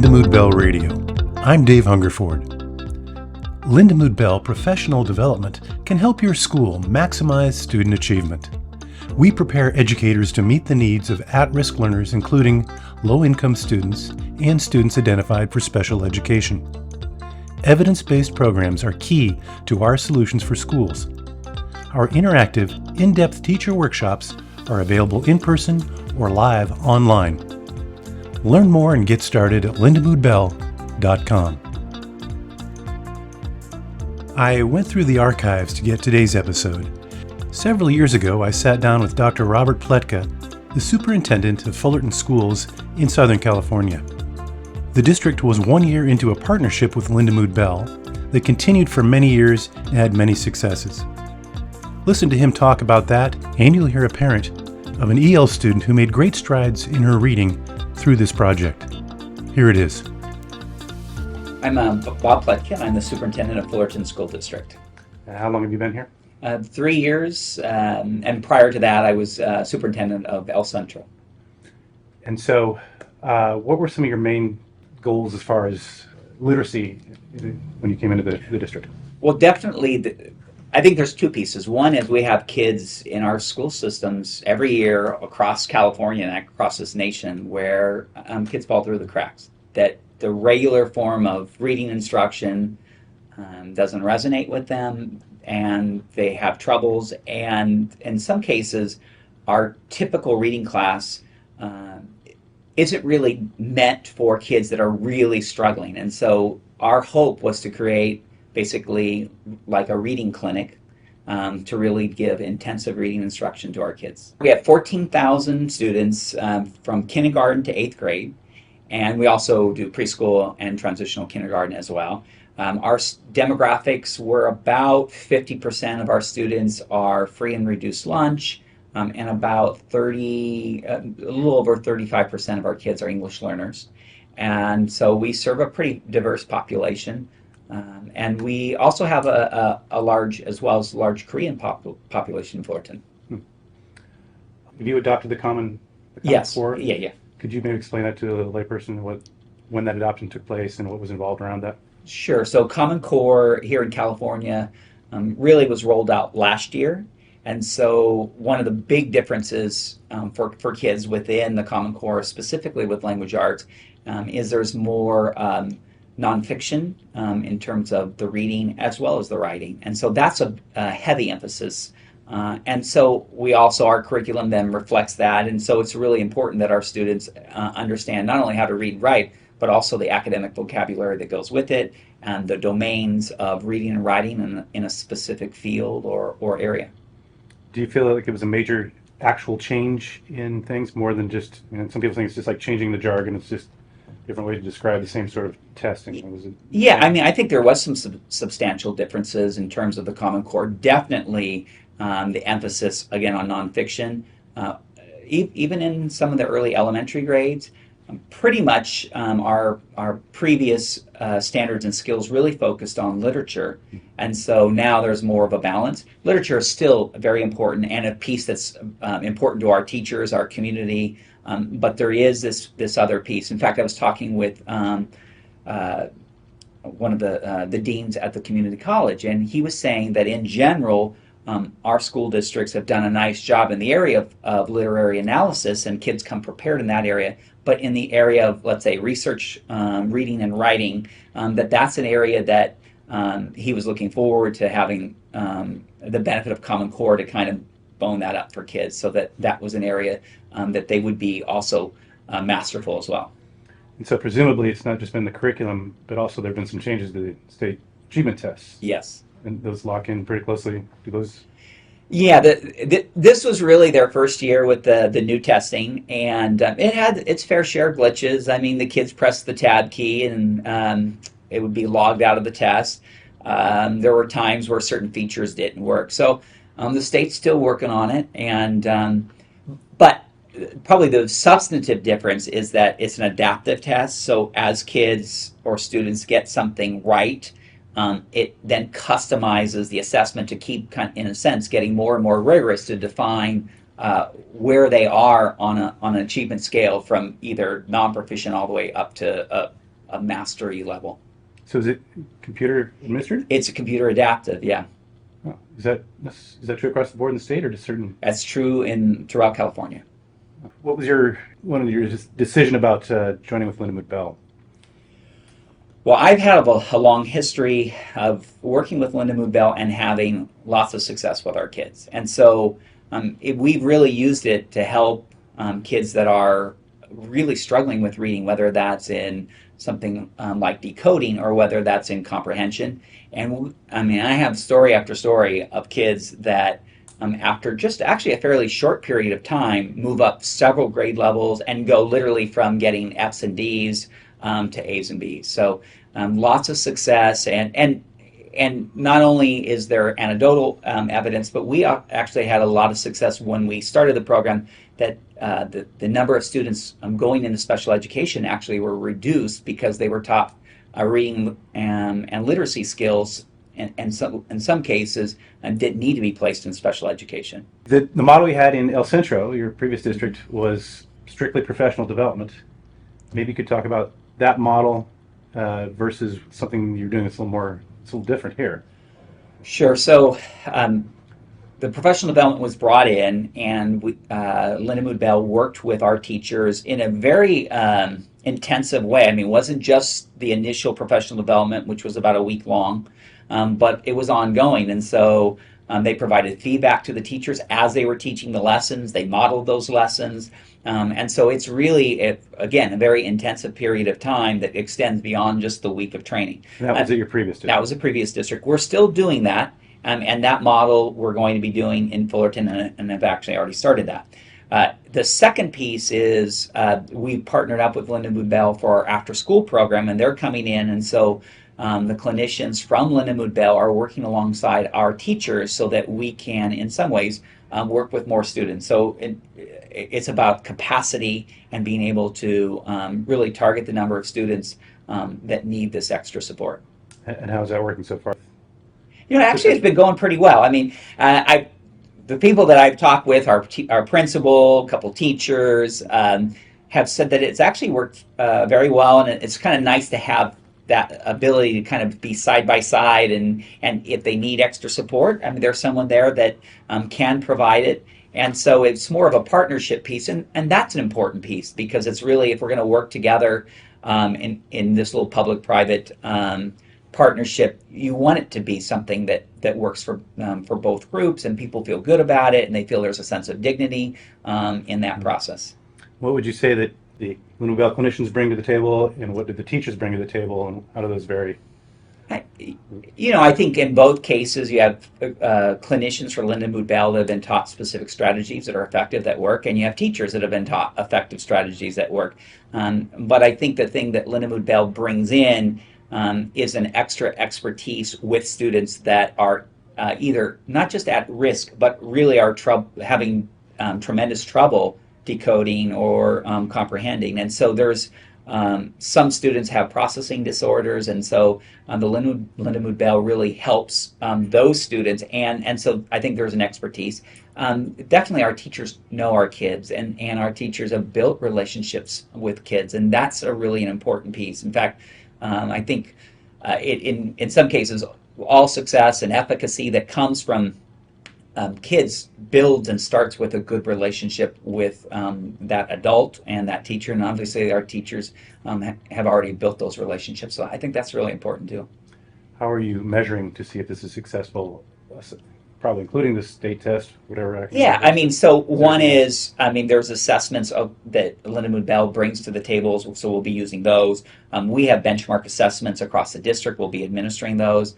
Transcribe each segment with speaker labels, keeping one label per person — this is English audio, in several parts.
Speaker 1: Lindamood-Bell Radio. I'm Dave Hungerford. Lindamood-Bell Professional Development can help your school maximize student achievement. We prepare educators to meet the needs of at-risk learners, including low-income students and students identified for special education. Evidence-based programs are key to our solutions for schools. Our interactive, in-depth teacher workshops are available in person or live online. Learn more and get started at lindamood-bell.com. I went through the archives to get today's episode. Several years ago, I sat down with Dr. Robert Pletka, the superintendent of Fullerton Schools in Southern California. The district was 1 year into a partnership with Lindamood-Bell that continued for many years and had many successes. Listen to him talk about that, and you'll hear a parent of an EL student who made great strides in her reading through this project. Here it is.
Speaker 2: I'm Bob Pletka, and I'm the superintendent of Fullerton School District.
Speaker 1: How long have you been here?
Speaker 2: 3 years, and prior to that I was superintendent of El Centro.
Speaker 1: And so, what were some of your main goals as far as literacy when you came into the district?
Speaker 2: Well, definitely, I think there's two pieces. One is we have kids in our school systems every year across California and across this nation where kids fall through the cracks. That the regular form of reading instruction doesn't resonate with them, and they have troubles, and in some cases our typical reading class isn't really meant for kids that are really struggling. And so our hope was to create basically like a reading clinic to really give intensive reading instruction to our kids. We have 14,000 students from kindergarten to 8th grade, and we also do preschool and transitional kindergarten as well. Our demographics were about 50% of our students are free and reduced lunch, and about a little over 35% of our kids are English learners. And so we serve a pretty diverse population. And we also have a large, as well as large Korean population in Fullerton.
Speaker 1: Have you adopted the Common
Speaker 2: Yes.
Speaker 1: Core?
Speaker 2: Yeah.
Speaker 1: Could you maybe explain that to a layperson, when that adoption took place and what was involved around that?
Speaker 2: Sure. So Common Core here in California really was rolled out last year. And so one of the big differences for kids within the Common Core, specifically with language arts, is there's more nonfiction in terms of the reading as well as the writing. And so that's a heavy emphasis. And so we also, our curriculum then reflects that. And so it's really important that our students understand not only how to read and write, but also the academic vocabulary that goes with it and the domains of reading and writing in a specific field or area.
Speaker 1: Do you feel like it was a major actual change in things, more than just, some people think it's just like changing the jargon, it's just a different way to describe the same sort of testing?
Speaker 2: Yeah, I think there was some substantial differences in terms of the Common Core. Definitely the emphasis, again, on nonfiction. Even in some of the early elementary grades, pretty much our previous standards and skills really focused on literature, and so now there's more of a balance. Literature is still very important and a piece that's important to our teachers, our community, but there is this other piece. In fact, I was talking with one of the deans at the community college, and he was saying that in general our school districts have done a nice job in the area of literary analysis, and kids come prepared in that area. But in the area of, let's say, research, reading and writing, that's an area that he was looking forward to having the benefit of Common Core to kind of bone that up for kids, so that was an area that they would be also masterful as well.
Speaker 1: And so presumably it's not just been the curriculum, but also there have been some changes to the state achievement tests.
Speaker 2: Yes.
Speaker 1: And those lock in pretty closely. Do those?
Speaker 2: Yeah, this was really their first year with the new testing, and it had its fair share of glitches. I mean, the kids pressed the tab key and it would be logged out of the test. There were times where certain features didn't work. So the state's still working on it, and but probably the substantive difference is that it's an adaptive test. So as kids or students get something right, it then customizes the assessment to keep, in a sense, getting more and more rigorous to define where they are on an achievement scale from either non-proficient all the way up to a mastery level.
Speaker 1: So is it computer administered?
Speaker 2: It's a computer adaptive, yeah.
Speaker 1: Oh, is that true across the board in the state or just certain?
Speaker 2: That's true throughout California.
Speaker 1: What was your decision about joining with Lindamood-Bell?
Speaker 2: Well, I've had a long history of working with Lindamood-Bell and having lots of success with our kids. And so we've really used it to help kids that are really struggling with reading, whether that's in something like decoding or whether that's in comprehension. And I have story after story of kids that after just actually a fairly short period of time move up several grade levels and go literally from getting F's and D's to A's and B's. So lots of success, and not only is there anecdotal evidence, but we actually had a lot of success when we started the program that the number of students going into special education actually were reduced because they were taught reading and literacy skills, and so, in some cases didn't need to be placed in special education.
Speaker 1: The model you had in El Centro, your previous district, was strictly professional development. Maybe you could talk about that model versus something you're doing that's a little different here.
Speaker 2: Sure. So the professional development was brought in, and Lindamood-Bell worked with our teachers in a very intensive way. I mean, it wasn't just the initial professional development, which was about a week long, but it was ongoing. And so they provided feedback to the teachers as they were teaching the lessons. They modeled those lessons. And so it's really, again, a very intensive period of time that extends beyond just the week of training.
Speaker 1: And that was at your previous district?
Speaker 2: That was a previous district. We're still doing that, and that model we're going to be doing in Fullerton, and have actually already started that. The second piece is we partnered up with Lindamood-Bell for our after-school program, and they're coming in, and so the clinicians from Lindamood-Bell are working alongside our teachers so that we can, in some ways, work with more students. So it's about capacity and being able to really target the number of students that need this extra support.
Speaker 1: And how's that working so far?
Speaker 2: Actually, it's been going pretty well. I mean, the people that I've talked with, our principal, a couple teachers, have said that it's actually worked very well, and it's kind of nice to have that ability to kind of be side by side, and if they need extra support, I mean, there's someone there that can provide it. And so it's more of a partnership piece, and that's an important piece, because it's really, if we're going to work together in this little public-private partnership, you want it to be something that works for both groups, and people feel good about it, and they feel there's a sense of dignity in that process.
Speaker 1: What would you say that the Lindamood-Bell clinicians bring to the table, and what do the teachers bring to the table, and how do those vary?
Speaker 2: I think in both cases you have clinicians for Lindamood-Bell that have been taught specific strategies that are effective, that work, and you have teachers that have been taught effective strategies that work. But I think the thing that Lindamood-Bell brings in is an extra expertise with students that are either not just at risk, but really are having tremendous trouble decoding or comprehending. And so there's some students have processing disorders, and so the Lindamood-Bell really helps those students, and so I think there's an expertise. Definitely our teachers know our kids, and our teachers have built relationships with kids, and that's a really an important piece. In fact, I think in some cases all success and efficacy that comes from kids builds and starts with a good relationship with that adult and that teacher, and obviously our teachers have already built those relationships, so I think that's really important too.
Speaker 1: How are you measuring to see if this is successful, probably including the state test, whatever?
Speaker 2: Yeah, I mean, so one is, there's assessments that Lindamood-Bell brings to the tables, so we'll be using those. We have benchmark assessments across the district, we'll be administering those.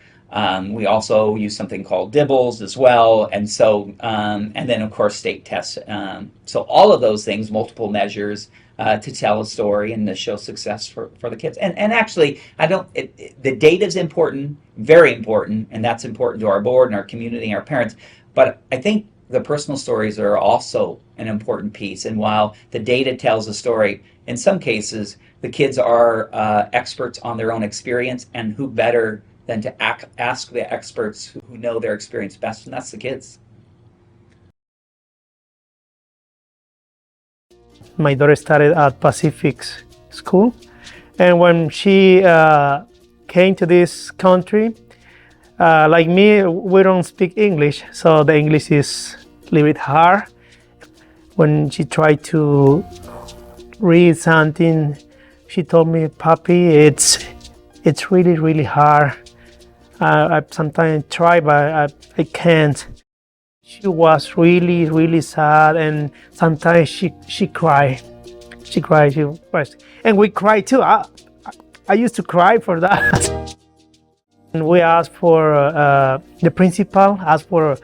Speaker 2: We also use something called DIBELS as well, and so and then of course state tests. So all of those things, multiple measures to tell a story and to show success for the kids. And actually, the data is important, very important, and that's important to our board and our community and our parents. But I think the personal stories are also an important piece. And while the data tells a story, in some cases the kids are experts on their own experience, and who better than to ask the experts who know their experience best, and that's the kids.
Speaker 3: My daughter started at Pacific's school, And when she came to this country, like me, we don't speak English, so the English is a little bit hard. When she tried to read something, she told me, "Papi, it's really, really hard. I sometimes try, but I can't." She was really, really sad, and sometimes she cried. She cried. She was, and we cried too. I used to cry for that. And we asked for the principal asked for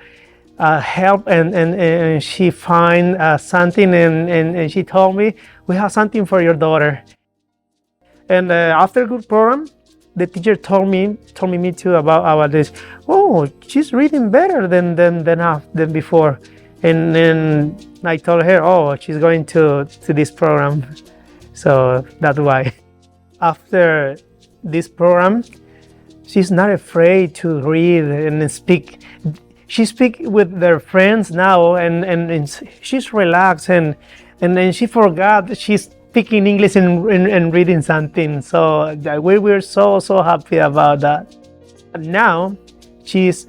Speaker 3: help, and she find something, and she told me, "We have something for your daughter." And after good program, the teacher told me too about this. Oh, she's reading better than before, and then I told her, oh, she's going to this program, so that's why. After this program, she's not afraid to read and speak. She speaks with their friends now, and she's relaxed, and then she forgot she's speaking English and reading something. So we were so happy about that. Now she's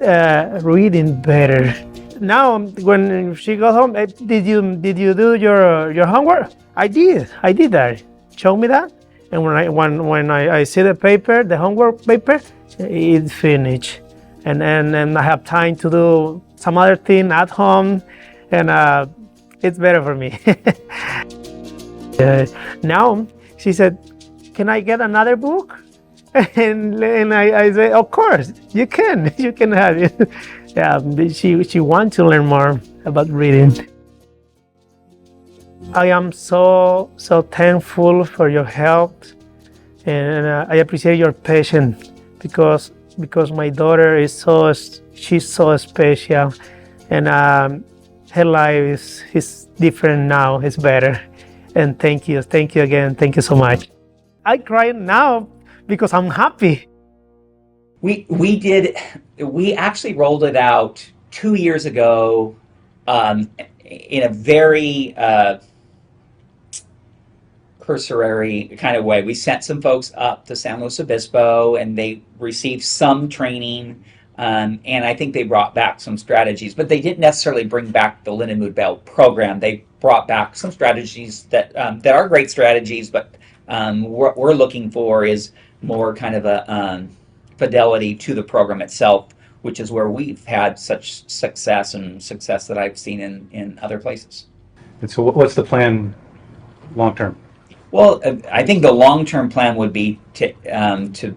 Speaker 3: reading better. Now when she goes home, did you do your homework? I did that. Show me that. And when I see the paper, the homework paper, it's finished, and I have time to do some other thing at home, and it's better for me. Now she said, "Can I get another book?" And I say, "Of course, you can have it." Yeah, she wants to learn more about reading. I am so thankful for your help, and I appreciate your patience, because my daughter she's so special, and her life is different now. It's better, and thank you again. Thank you so much. I cry now because I'm happy.
Speaker 2: We actually rolled it out 2 years ago, in a very cursory kind of way. We sent some folks up to San Luis Obispo, and they received some training, and I think they brought back some strategies, but they didn't necessarily bring back the Lindamood-Bell program. They brought back some strategies that are great strategies, but what we're looking for is more kind of a fidelity to the program itself, which is where we've had such success, and success that I've seen in other places.
Speaker 1: And so what's the plan long term?
Speaker 2: Well, I think the long-term plan would be to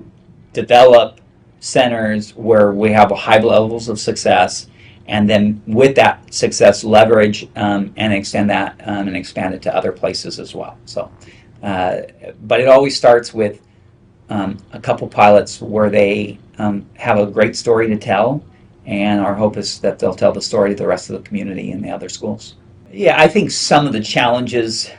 Speaker 2: develop centers where we have high levels of success, and then with that success, leverage and extend that and expand it to other places as well. So, but it always starts with a couple pilots where they have a great story to tell, and our hope is that they'll tell the story to the rest of the community in the other schools. Yeah, I think some of the challenges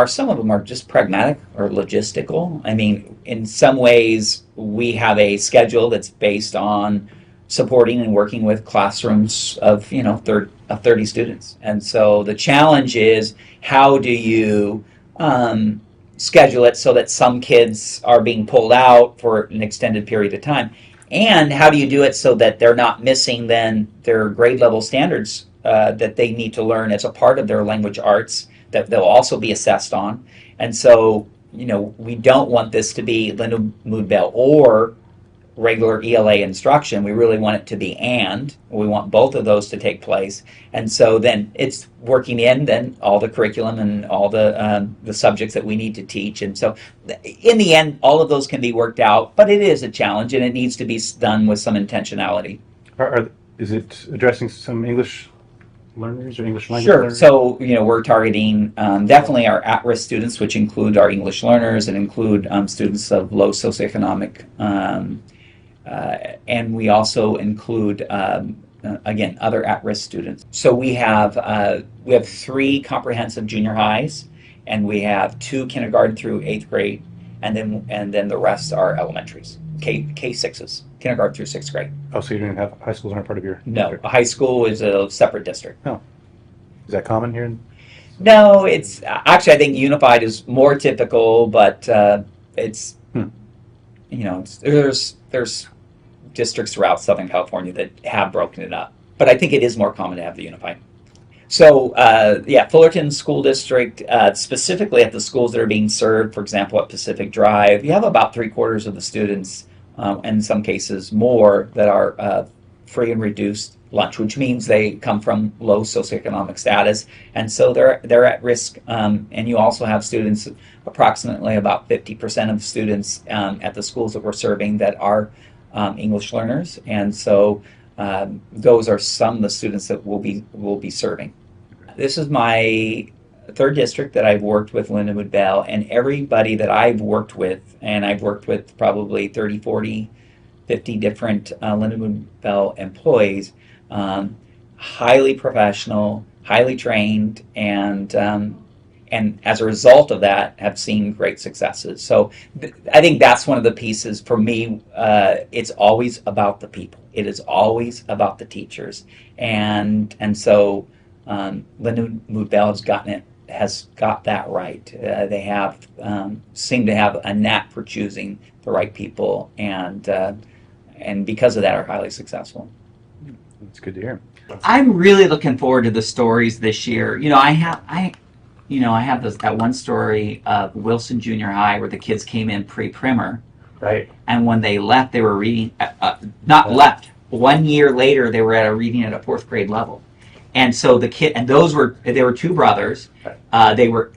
Speaker 2: some of them are just pragmatic or logistical. I mean, in some ways, we have a schedule that's based on supporting and working with classrooms of 30 students, and so the challenge is, how do you schedule it so that some kids are being pulled out for an extended period of time, and how do you do it so that they're not missing then their grade level standards that they need to learn as a part of their language arts, that they'll also be assessed on. And so, we don't want this to be Lindamood-Bell or regular ELA instruction. We really want it to be we want both of those to take place. And so then it's working in then all the curriculum and all the subjects that we need to teach. And so in the end, all of those can be worked out, but it is a challenge, and it needs to be done with some intentionality.
Speaker 1: Is it addressing some English learners or English language
Speaker 2: Sure.
Speaker 1: learners?
Speaker 2: So, we're targeting definitely our at-risk students, which include our English learners and include students of low socioeconomic, and we also include, again, other at-risk students. So we have 3 comprehensive junior highs, and we have 2 kindergarten through 8th grade, and then the rest are elementaries, K6s, kindergarten through 6th grade.
Speaker 1: Oh, so you don't have high schools aren't part of your
Speaker 2: No,
Speaker 1: district?
Speaker 2: a high school is a separate district.
Speaker 1: Oh. Is that common here?
Speaker 2: No, it's actually I think unified is more typical, but it's there's districts throughout Southern California that have broken it up, but I think it is more common to have the unified. So Fullerton School District, specifically at the schools that are being served, for example, at Pacific Drive, you have about 3/4 of the students, and in some cases more, that are free and reduced lunch, which means they come from low socioeconomic status, and so they're at risk. And you also have students, approximately about 50% of students at the schools that we're serving that are English learners, and so those are some of the students that we'll be serving. This is my third district that I've worked with Lindamood-Bell, and everybody that I've worked with, and I've worked with probably 30, 40, 50 different Lindamood-Bell employees, highly professional, highly trained, and as a result of that have seen great successes. So I think that's one of the pieces for me. It's always about the people. It is always about the teachers, and so Lindamood-Bell has got that right. They have seem to have a knack for choosing the right people, and because of that are highly successful.
Speaker 1: That's good to hear.
Speaker 2: I'm really looking forward to the stories this year. I have that one story of Wilson Junior High where the kids came in pre-primer,
Speaker 1: Right.
Speaker 2: and when they left, they were reading. Left. 1 year later, they were reading at a 4th grade level, and so they were two brothers. They were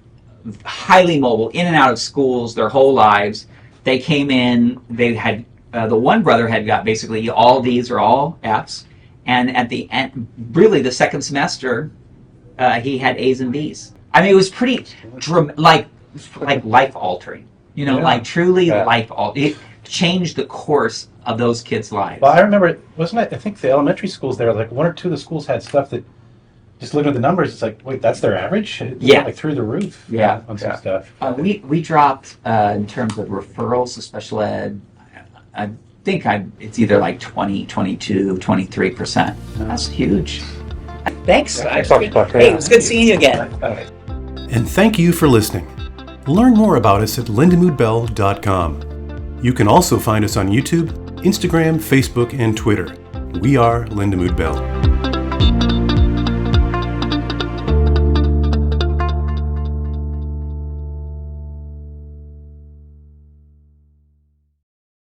Speaker 2: highly mobile, in and out of schools their whole lives. They came in. They had the one brother had got basically all D's or all F's, and at the end, really the second semester, he had A's and B's. I mean, it was pretty like life altering. Truly life altering. It changed the course of those kids' lives.
Speaker 1: Well, I remember, I think the elementary schools there, like 1 or 2 of the schools had stuff that, just looking at the numbers, it's like, wait, that's their average?
Speaker 2: Yeah.
Speaker 1: Like through the roof.
Speaker 2: Yeah.
Speaker 1: On some stuff.
Speaker 2: We dropped, in terms of referrals to special ed, I think it's either like 20, 22, 23%. That's huge. Thanks.
Speaker 1: Hey,
Speaker 2: it was good seeing you again.
Speaker 1: And thank you for listening. Learn more about us at lindamoodbell.com. You can also find us on YouTube, Instagram, Facebook, and Twitter. We are Lindamood-Bell.